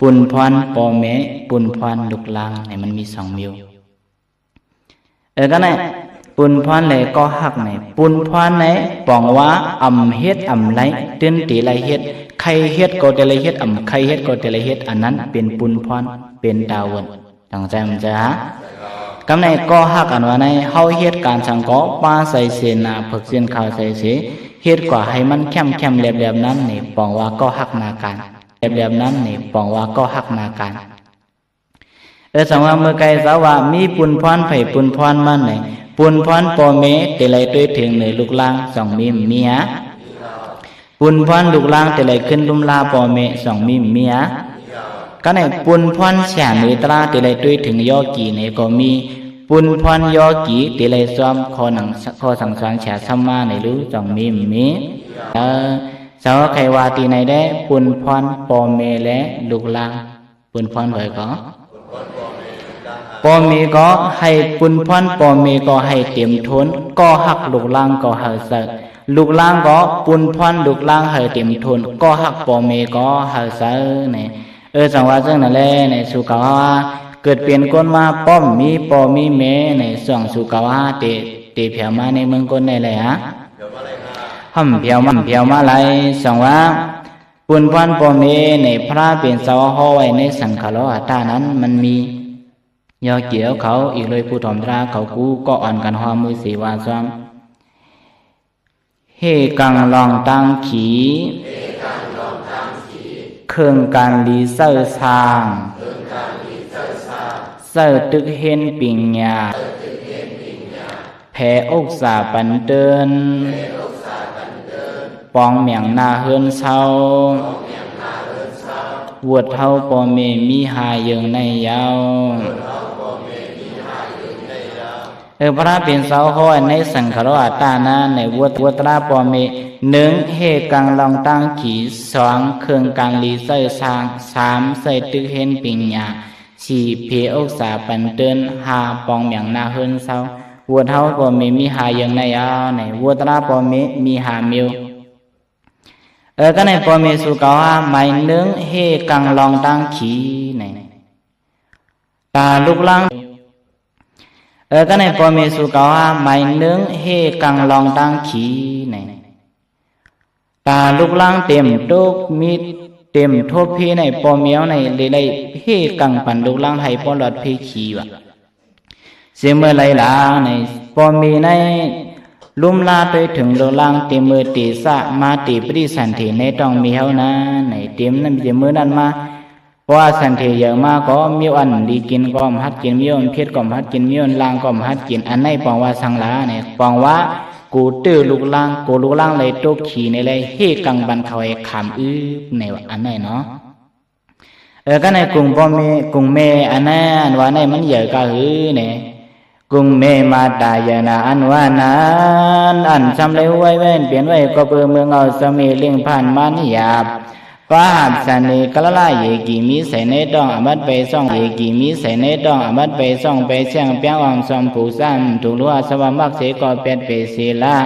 ปุนพรปอเมปุนพรลุกลางเนี่ยมันมี2มิวก็ไหนปุนพรเลยก็หักไหนปุนพรไหนปองว่าเฮ็ดไรตื่นตีไรเฮ็ดใครเฮ็ดก็แต่ไรเฮ็ดใครเฮ็ดก็แต่ไรเฮ็ดอันนั้นเป็นปุนพรเป็นดาวน์ตั้งใจมันจะกำในก็หักอันว่าในเฮาเฮ็ดการสังก็ป้าใส่เสนาฝึกเสียนข่าวใส่เสเฮ็ดกว่าให้มันเข้มแหลมนั้นนี่ปองว่าก็หักนาการแบบนั้นนี่ปองว่าก็หักนาการสังว่าเมื่อไกลสาว่ามีปุนพรไผ่ปุนพรมันไหนปุนพรปอเมแต่ไรด้วยถึงในลูกล่าง2มิมเมียปุนพรลูกล่างแต่ไรขึ้นลุมลาปอเม2มิมเมียก็ในปุนพรแฉเนตราแต่ไรด้วยถึงยอกีในก็มีปุนพรยอกีแต่ไรซ้อมคอสั่งสอนแฉสัมมาในรู้2มิมมีสาวไขวาตีในได้ปุนพรปอเมและลูกล่างปุนพรไว้ก็ปอเมก็ให้ปุนพรปอเมก็ให้เต็มทนก็หักลูกล่างก็หาเสกลูกล่างก็ปุนพรลูกล่างให้เต็มทนก็หักปอเมก็หาเสกเนี่ยสังว่าซึ่งนั่นแหละในสุกาวาเกิดเปลี่ยนก้นมาป้อมมีปอมีเมในส่องสุกาวาเตเพียวมาในเมืองก้นในเลยฮะเพียวมาไหลสังว่าปุนพรปอเมในพระเป็นสาวห้อไว้ในสังขารอัตตานั้นมันมียอเกี่ยวเขาอีกเลยผู้ถมตราเขากู้ก็อ่อนกันหอมือสีวาซ้อมเฮกังลองตังขีเครื่องการลีเซอร์ซางเซอร์ตึกเห็นปิงยาแผ่อกษาปันเดินปองเมียงนาเฮือนเศร้าวดเท่าปอเมมีหาเยิงในยาวพระเป็นสาวห้อยในสังขารอัตตานาในวัตราปอเม1เฮกังลองตั้งขี2เครื่องกังลีเซอร์สร้าง3ใส่ตึกเห็นปิงยา4เพอกษาปันเดิน5ปองเมียงนาเฮือนเศร้าวดเท่าปอเมมีหาเยิงในยาวในวัตราปอเมมีหามิวก็ในปอเมสุกาวาหมาย1เฮกังลองตั้งขีในตาลูกล่างก็ในปอเมสุกาวาหมาย1เฮกังลองตั้งขีในตาลูกล่างเต็มตุกมีเต็มทบพีในปอเมียวในเลยเฮกังปันลูกล่างให้ปอหลอดเพขีวะเสียเมื่อไรล่ะในปอมีในลุ่มลาไปถึงโลล่างเต็มมือตีสะมาตีปริสันติในต้องมีเฮานะในเต็มนั้นเต็มมือนั้นมาว่าสันติเยอะมากก็มีอันดีกินก็หัดกินมีอันเพียรก็หัดกินมีอันลางก็หัดกินอันไหนปองว่าสังลาเนี่ยปองว่ากูตื้อลูกล่างกูลูกล่างเลยตกขี่ในเลยเฮกังบันเขาไอ้ขามในอันไหนเนาะก็ในกรุงปอมีกรุงเมอันนั้นว่าในมันเยอะก็เนี่ยกุงเมมาตายนาอันวานั้นอันจำเลยไว้เว้นเปลี่ยนไว้ก็เพื่อเมืองเอาสมีเลี้ยงผ่านมันหยาบปาหับสันนิกละลายเยกีมีใส่ในดองอมัดไปซ่องเยกีมีใส่ในดองอมัดไปซ่องไปเชียงเปียงวังซอมผู้ซ้ำถูกลัวสวามักเสกอเป็ดเปศีลา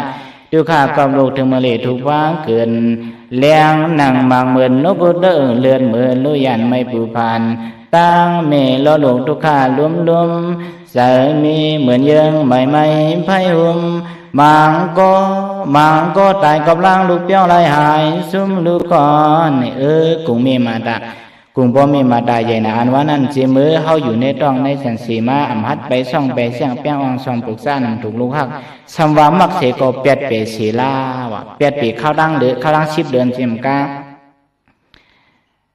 ดูข้ากับลูกถึงมาเลถูกวางเกินเลี้ยงนั่งบางเหมือนนกเด้อเลือนเหมือนลุยันไม่ปูพันตั้งเมลลูกทุกข้าล้มใจมีเหมือนยังไม่ไพ่หุ่มมังก็ตายกับล่างลูกเปี้ยวลายหายซุ่มลูกก่อนกุ้งมีมาตากุ้งพ่อมีมาตาใหญ่นะอันว่านั้นเจมือเฮาอยู่ในต้องในสันสีมาอำหัดไปซ่องไปเสียงเปี้ยงวังซอมปลุกซ่านถูกลูกหักสำว่ามักเสกก็เป็ดเปศีลาวะเป็ดปีข้าวดังหรือข้าวดัง10 เดือนเจมกา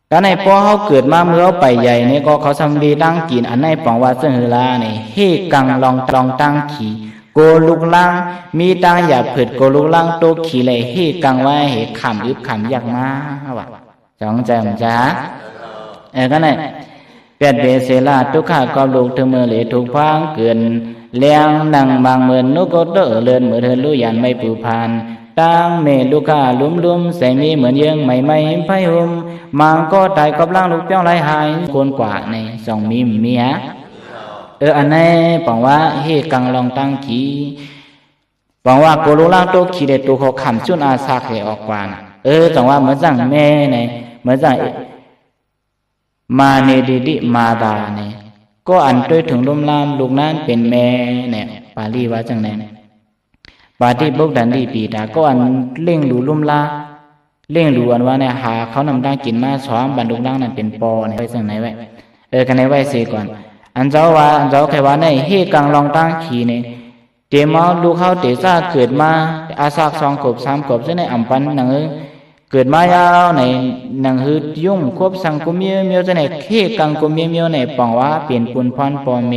แล้วในพอเขาเกิดมาเมื่อไปใหญ่นี่ก็เขาทำดีตั้งกินอันในปองว่าเสื่อลาเนี่ยเฮกังลองตั้งขี่โกลุกล่างมีตั้งอย่าเผิดโกลุกล่างโตขี่เลยเฮกังไว้เฮขำอึบขำยากมาวะจองใจมั้งจ้าก็เนี่ยเป็ดเบเซลาทุกข้าก็ลูกถึงมือเลยถูกพังเกินเลี้ยงนั่งบางเหมือนนกก็เด้อเลื่อนเหมือนเธอลุยันไม่ปูพานตั้งเมลูกค้าลุ่มใส่มีเหมือนยังไม่ไพ่หุ่มมังก็ตายกับล่างลูกเปี้ยวลายหายคนกว่าใน2มิมเมียอันนี้บอกว่าเฮกังลองตั้งขีบอกว่าโกลูล่างโตขีเดตัวเขาขำจุนอาซาเคออกกว่านะจังว่าเหมือนสั่งแม่ในเหมือนสั่ง มาเนดิติมาตาเนี่ยก็อันด้วยถึงลุ่มลามลูกนั้นเป็นแม่เนี่ยปาลีว่าจังไหนปาฏิบุกดันดีปีตาก็อันเล่งดูลุ่มลาเล่งดูอันว่าเนี่ยหาเขานำตั้งกินมาซ้อมบรรลุร่างนั้นเป็นปอเนี่ยไว้จังไหนไว้กันไหนไว้เสียก่อนอันเจ้าว่าอันเจ้าใครว่าเนี่ยเฮกังลองตั้งขี่เนี่ยเดี๋ยวมาลูกเขาเตะซ่าเกิดมาอาซาก2 กบ 3 กบซึ่งในอัมพันหนังเกิดมายาวในหนังหืดยุ่งควบสังกุมเมียวจะในเฮกังกุมเมียวในปองว่าเปลี่ยนปุนพรปอเม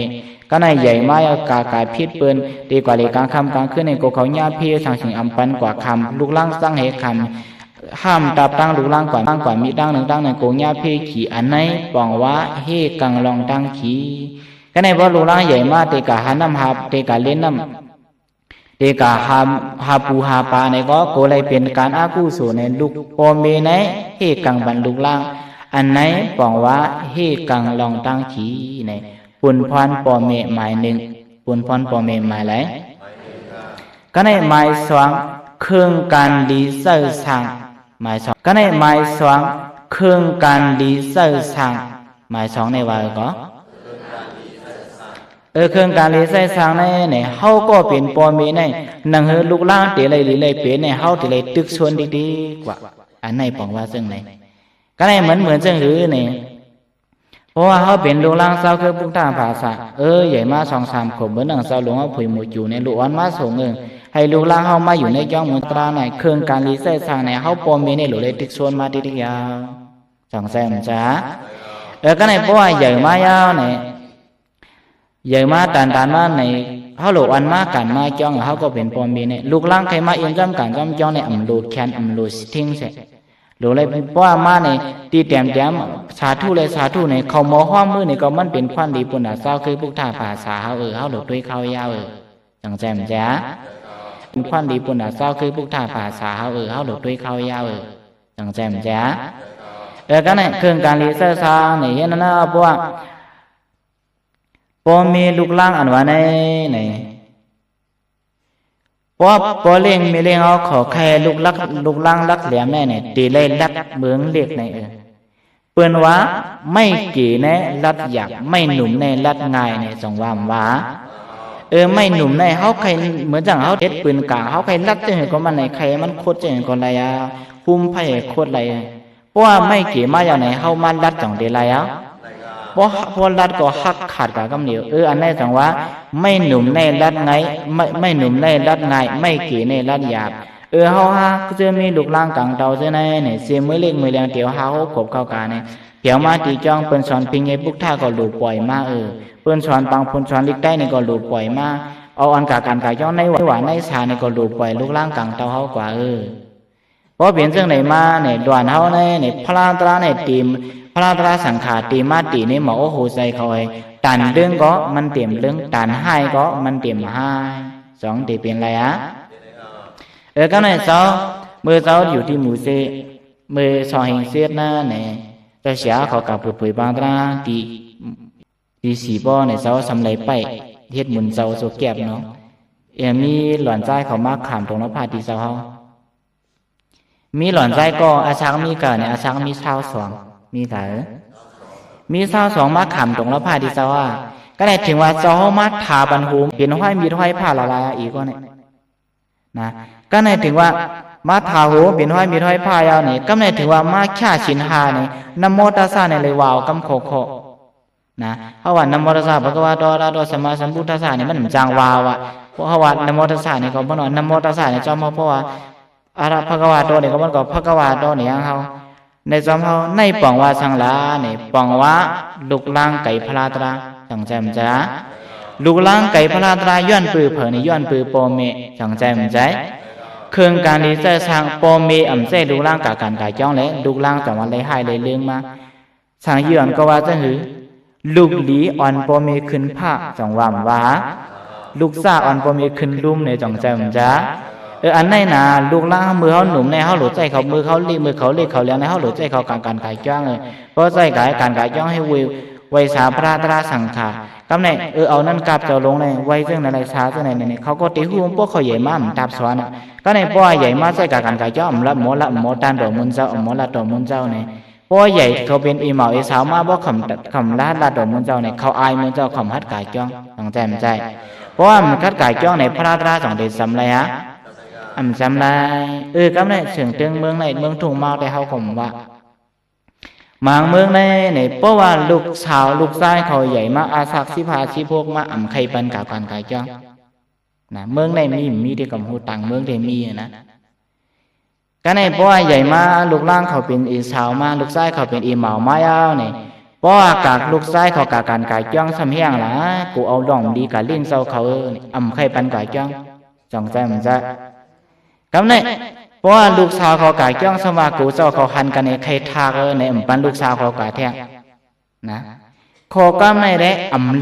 ก็ในใหญ่มายกากายพิษเปิ้นดีกว่าเลยกลางคำกลางขึ้นในโกเขาญาเพียสังสิงอัมพันกว่าคำลูกล่างสร้างเหตุคำห้ามตับตั้งลูกล่างกว่ามีตั้งหนึ่งตั้งในโกญาเพียขี่อันไหนปองว่าเฮกังลองตั้งขี่ก็ในว่าลูกล่างใหญ่มากเตกะหาน้ำหาเตกะเล่นน้ำเตกะหาปูหาปลาในก็โกเลยเป็นการอากูสู่ในลูกปอเมในเฮกังบันลูกล่างอันไหนปองว่าเฮกังลองตั้งขี่ในปุนพรปอเมหมายหนึ่งปุนพรปอเมหมายไรก็ในหมายสองเครื่องการดีเสื่อสางหมายสองก็ในหมายสองเครื่องการดีเสื่อสางหมายสองในว่าก็เครื่องการดีเสื่อสางในเนี่ยเฮาก็เป็นปอเมในหนังเฮลูกล่างเตะเลยหรือเลยเปลี่ยนในเฮาเตะเลยตึกชวนดีๆกว่าอันในปองว่าซึ่งไหนก็ในเหมือนซึ่งหรือเนี่ยเพราะว่าเขาเป็นลูกล่างเศร้าคือพุทธาภาษาใหญ่มา2-3 ขบเหมือนหนังเศร้าหลวงเอาผุยหมูอยู่ในลูกอ่อนมาส่งให้ลูกล่างเขามาอยู่ในย่องมุตราในเครื่องการรีเซ็ตสร้างในเขาปอมมีในหลุเลยติดส่วนมาทีเดียว2 แสนจ้าก็ในเพราะว่าใหญ่มายาวในใหญ่มาตานมาในเขาลูกอ่อนมากันมาจ้องเขาก็เป็นปอมมีในลูกล่างใครมาเอียงจำกันจำจ้องในอัมลูแคนอัมลูทิ้งเสร็จหรือเลยเพราะว่ามาในตีแต้มแย้มสาธุเลยสาธุในเขาหมอห้อมมือในก็มันเป็นควันดีปุ่นเศร้าคือพุทธาภาษาเขาหลุดด้วยเขายาวจังแจมจ้าเป็นควันดีปุ่นเศร้าคือพุทธาภาษาเขาหลุดด้วยเขายาวจังแจมจ้าก็ในเครื่องการรีเซ็ตสร้างในยันนั่นเพราะว่าพอมีลูกล่างอันว่าในพอเล่งมีเล่งเอาขอแค่ลูกล่างลักแหลมแน่เนี่ยตีเลยลัดเมืองเรียกในเปิ้นว่าไม่กี่แน่ลัดอยากไม่หนุ่มในลัดง่ายในสองว่าไม่หนุ่มในเขาใครเหมือนจังเขาเด็ดปืนกลางเขาใครลัดจะเห็นก็มันในใครมันโคตรจะเห็นก็ไรคุ้มไพ่โคตรไรเพราะว่าไม่กี่มาอย่างไหนเขามันลัดจังเดลัยเพราะรัดก็หักขาดกับกำเหนียวอันนี้จังว่าไม่หนุ่มในรัดไงไม่หนุ่มในรัดไงไม่เก๋ในรัดหยาบเฮาฮะก็จะมีลูกล่างกลางเตาเจ้าไหนเนี่ยเสียมือเล็กมือแรงเดี๋ยวเฮาขบเข้ากันเนี่ยเดี๋ยวมาตีจ้องเปิ้นสอนพิงไงพุกท่าก็หลุดปล่อยมาเปิ้นสอนปังพนสอนลิกได้เนี่ยก็หลุดปล่อยมาเอาอันกาการกายจ้องในหวานในสาเนี่ยก็หลุดปล่อยลูกล่างกลางเตาเฮากว่าเพราะเปลี่ยนเรื่องไหนมาเนี่ยด่วนเฮาเนี่ยพลาตราเนี่ยตีมพระตราสังขารตีมาตีนี่หมอโหใจคอยตันเรื่องก็มันเต็มเรื่องตันให้ก็มันเต็มให้2ตีเป็นไรก็ในเจ้ามือเจ้าอยู่ที่หมู่เซมือสองเฮงเสียนะเนี่ยจะเสียเขากับปุ๋ยบางตราตีสีบ่อในเจ้าสำเร็จไปเฮ็ดหมุนเจ้าโซแก็บเนาะมีหล่อนใจเขามากขามตรงนภาตีเจ้าเขามีหล่อนใจก็อาชักมีกันเนี่ยอาชักมีชาวสองมีแต่มีเศร้า2มาขำตรงแล้วผ้าที่เจ้าว่าก็ได้ถึงว่าเจ้ามาทาบันหูเห็นห้อยมีห้อยผ้าละลายอีกก็เนี่ยนะก็ได้ถึงว่ามาทาหูเป็นห้อยมีห้อยผ้ายาวเนี่ยก็ได้ถึงว่ามาฆ่าชินหาเนี่ยนโมตัสสะเนี่ยเลยวาวกำโคนะเพราะว่านโมตัสสะพระกวาโตอะระหะโตสัมมาสัมพุทธัสสะเนี่ยมันจางวาวเพราะว่านโมตัสสะเนี่ยเขาบอกว่านโมตัสสะเนี่ยเจ้ามาเพราะว่าอะระพระกวาโตเนี่ยเขาบอกว่าพระกวาโตเนี่ยเขาในจอมเขาในปองว่าสังลาเนี่ยปองว่าลูกล่างไก่พลาตราจังใจมจ้าลูกล่างไก่พลาตราย้อนปือเผยในย้อนปือโปเมจังใจมใจเครื่องการดีเซอร์สร้างโปเมอ่ำเสลูกล่างกาการกายจ้องและลูกล่างจังวันเลยให้เลยเรื่องมาสางย้อนก็ว่าจะหือลูกหลีอ่อนโปเมขึ้นผ้าจังว่าลูกซาอ่อนโปเมขึ้นลุ่มในจังใจมจ้าอันไหนนะลูกล่างมือเขาหนุ่มในเขาหลุดใจเขามือเขาลีมือเขาเลี้ยเขาเลี้ยงในเขาหลุดใจเขาการกายจ้องเพราะใจกายการกายจ้องให้ไวสาพระตราสังขารกำเนิดเอานั่นกลับเจ้าลงในไว้เรื่องอะไรช้าเรื่องไหนเขาก็ตีหูพวกเขาใหญ่มากตับสวนก็ในป้อใหญ่มากใจการกายจ้องละหมอตันดอกมุนเจ้าหมอละดอกมุนเจ้าเนี่ยพ ป้อใหญ่เขาเป็นอีเหมาอีสาวมาบ่คำลาดลาดดอกมือเจ้าเนี่ยเขาอายมือเจ้าคำฮัดกายจ้องต้องใจมันใจเพราะว่ามันคัดกายจ้องในพระราสองเดชสำไรฮะสำไรกำเนี่ยเสียงเตืองเมืองในเมืองทุ่งเมาได้เฮาคมว่าบางเมืองในเพราะว่าลูกสาวลูกชายเขาใหญ่มาอาศักสิพาสิพวกมาใครปันกับการกายจ้องนะเมืองในมีที่กำหูต่างเมืองที่มีนะก็ในเพราะว่าใหญ่มาลูกล่างเขาเป็นอีสาวมาลูกชายเขาเป็นอีเหมามาเอาเนี่ยเพราะว่ากากลูกชายเขากาการกายจ้องสำเฮียงล่ะกูเอาดองดีกับลิ้นเศร้าเขาใครปันกายจ้องจองใจมันจะก็ในเพราะว่าลูกสาวเขากายจ้องสมากูเจ้าเขาหันกันในใครทากในปันลูกสาวเขากายแท้นะขอก็ไม่ได้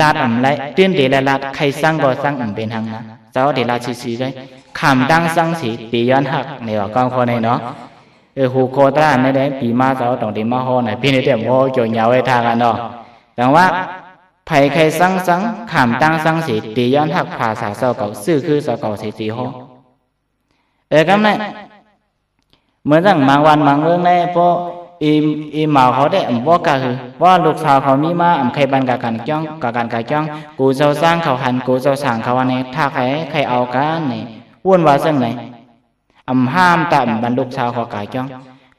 ลาดไรตื่นเดลลาดใครสร้างก็สร้างเป็นทางนะเจ้าเดลลาดซีๆเลยขามดังสร้างสีปีย้อนหักในว่าก้าวคนในเนาะหูโคตรในได้ปีมาเจ้าต้องดีมาห่อไหนพี่ในเดียมห่อโจยาวไว้ทางกันเนาะแต่ว่าไผ่ใครสร้างขามดังสร้างสีปีย้อนหักภาษาเจ้าเก่าซื่อคือเจ้าเก่าสีห่อก็ไม่เหมือนอย่างบางวันบางเรื่องในพวกอีหมาเขาได้บอกก็คือว่าลูกสาวเขามีมาใครบันกับการจ้องกับการกายจ้องกูเจ้าสร้างเขาหันกูเจ้าสั่งเขาวันนี้ถ้าใครเอากันนี่วุ่นวายซึ่งไหนห้ามแต่บรรลุสาวเขากายจ้อง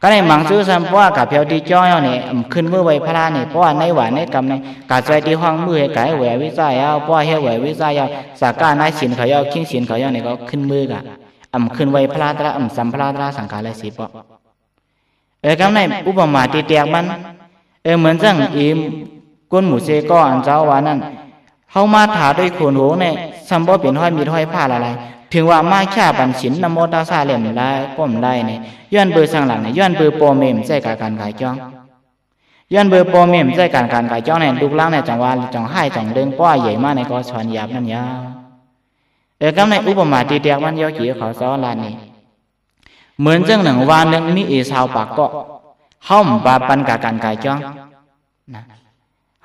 ก็ในมังซื้อซ้ำเพราะว่ากับเพียวที่จ้อยเนี่ยขึ้นมือไว้พระนี่เพราะว่าในหวานในกำในกาใจที่ห้องมือให้ไก่แหววิจัยเอาเพราะให้แหววิจัยเอาสาการนายสินเขาเอาขิ้งสินเขาเอาเนี่ยก็ขึ้นมือกะขึ้นไว้พระตระสัมพระตระสังขารและสีปะกำในอุปมาตีเตียกมันเหมือนจังก้นหมูเซก็อันเจ้าวานั่นเขามาถาด้วยขนหูเนี่ยซัมบ่เป็นห้อยมีห้อยผ้าอะไรถึงว่ามาแค่ปันฉินนโมตัสสะเล่มได้ก้มได้เนี่ยย้อนเบอร์สั่งหลังเนี่ยย้อนเบอร์โปรเมมใจการกายจ้องย้อนเบอร์โปรเมมใจการกายจ้องเนี่ยลูกล่างเนี่ยจังว่าจังให้จังเดิงป้อใหญ่มากในก็สอนหยาบนั่นยาวกำในอุปมาตีเตียกมันย่อขี้เขาซ้อลานนี่เหมือนจังหนึ่งวันหนึ่งมีอีสาวปากก็ห้อมบาปันกับการกายจ้อง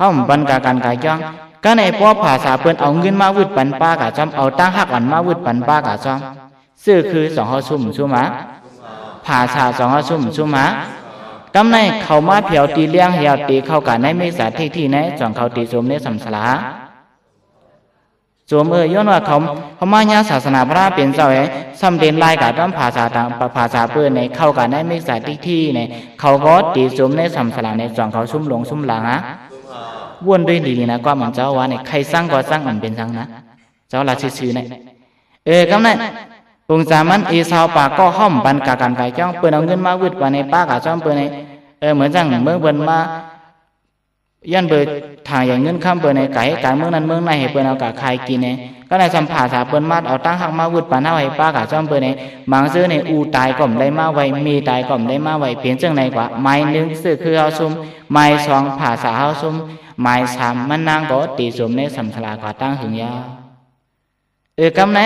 ห้อมปันกับการกายจ้องก็ในพวกภาษาเปิ้นเอาเงินมาวุดปันป้ากะจอมเอาตั้งหักอันมาวุดปันป้ากะจอมซื่อคือสองเขาซุ่มมาภาษาสองเขาซุ่มมากำในเขามาเพียวตีเลี้ยงเหี่ยวตีเข้ากันในไม่สาที่ในจองเขาตีสมในสัมสลาสวมย้อนว่าเขามาญาศาสนาพระเป็นเจ้าซ้ำเด่นลายกับต้นภาษาต่างภาษาเปิ้นในเข้ากันในไม่สาที่ในเขาก็ตีสมในสัมสลาในจองเขาซุ่มหลงซุ่มหลังวนด้วยดีนะก็เหมือนเจ้าว่าเนี่ยใครสร้างก็สร้างมันเป็นสร้างนะเจ้าละซื่อๆเนี่ยกำนั้นองค์จามันอีสาวปากก็ห้อมบันกาการกายจ้องเปิ้นเอาเงินมาวิดว่าในป้ากะจ้องเปิ้นในเหมือนจังเมื่อเปิ้นมาย้อนเบอร์ทางอย่างเงินข้ามเปิ้นในไก่การเมืองนั้นเมืองในให้เปิ้นเอากะใครกินเนี่ยก็ในสัมภาษาเปิ้นมาเอาตั้งหักมาวิดปานเฮาให้ป้ากะจ้องเปิ้นในบางซื้อในอูตายก่อมได้มาไว้มีตายก่อมได้มาไว้เพียงจังไหนกว่าไม้นึงซื้อคือเฮาซุ่มไม้สองภาษาเฮาซุ่มหมายสามมันนางก็ตีสมในสัมสลากาตั้งหึงยาคำไหน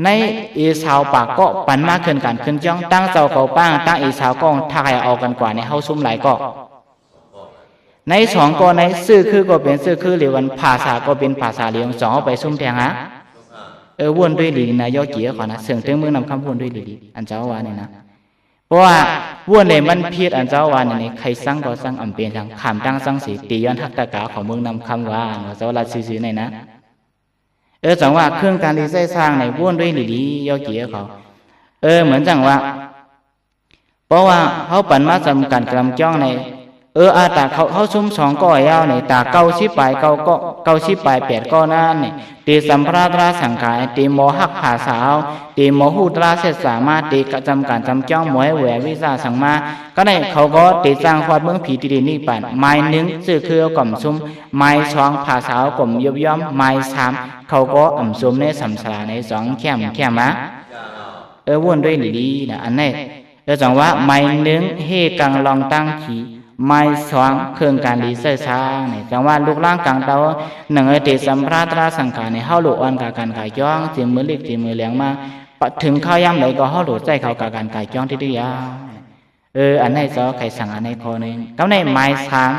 ในอีสาวปากก็ปันมากขึ้นกันขึ้นจ้องตั้งเจ้าเขาป้างตั้งอีสาวกองถ้าใครเอากันกว่าในเฮาซุ่มหลายก็ในสองก็ในซื่อคือก็เป็นซื่อคือหรือวันภาษาก็เป็นภาษาเลี้ยงสองเอาไปซุ่มแทงฮะวนด้วยดีนะย่อเกี่ยก่อนนะเสียงเต็งเมืองนำคำวนด้วยดีอันเจ้าวานี่นะเพราะว่าวัวในมันเพียรอันเจ้าวันนี้ใครสร้างก็สร้างอันเป็นทางขามตั้งสร้างสีตีย้อนทักตะกาของเมืองนำคำว่าเจ้าละซื่อๆในนะจังว่าเครื่องการดีไซน์สร้างในวัวด้วยดีย่อเกี่ยเขาเหมือนจังว่าเพราะว่าเขาปั่นมาจำกันกำจ้องในอาตาเขาซุ่มสองก้อยยาวในตาเก้าชิปลายเก้าก็เก้าชิปลาย8ก้อนั่นนี่ตีสัมพราตราสังขารตีโมหักผาสาวตีโมหูตราเสสามารถตีกระจำการจำจ้องหมวยแหววิสาสังมาก็ในเขาก็ตีสร้างความเมืองผีตีดีนี่ปั่นไม้หนึ่งสื่อคือกล่อมซุ่มไม้สองผาสาวกล่อมยบย่อมไม้สามเขาก็ซุ่มในสัมสลาในสองแค่มะวนด้วยดีนะอันนี้จังว่าไม้หนึ่งเฮกังลองตั้งขีไม้สองเครื่องการดีเซอร์ช้าเนี่ยจังว่าลูกล่างกลางเตาหนังติสัมพราตราสังขารในเฮาหลุดอันกับการกายจ้องจีมือเล็กจีมือเลี้ยงมาถึงข้าวย่ำไหนก็เฮาหลุดใจเขากับการกายจ้องที่ดีอันนี้ซอไข่สั่งอันนี้คอหนึ่งก็ในไม้ช้าง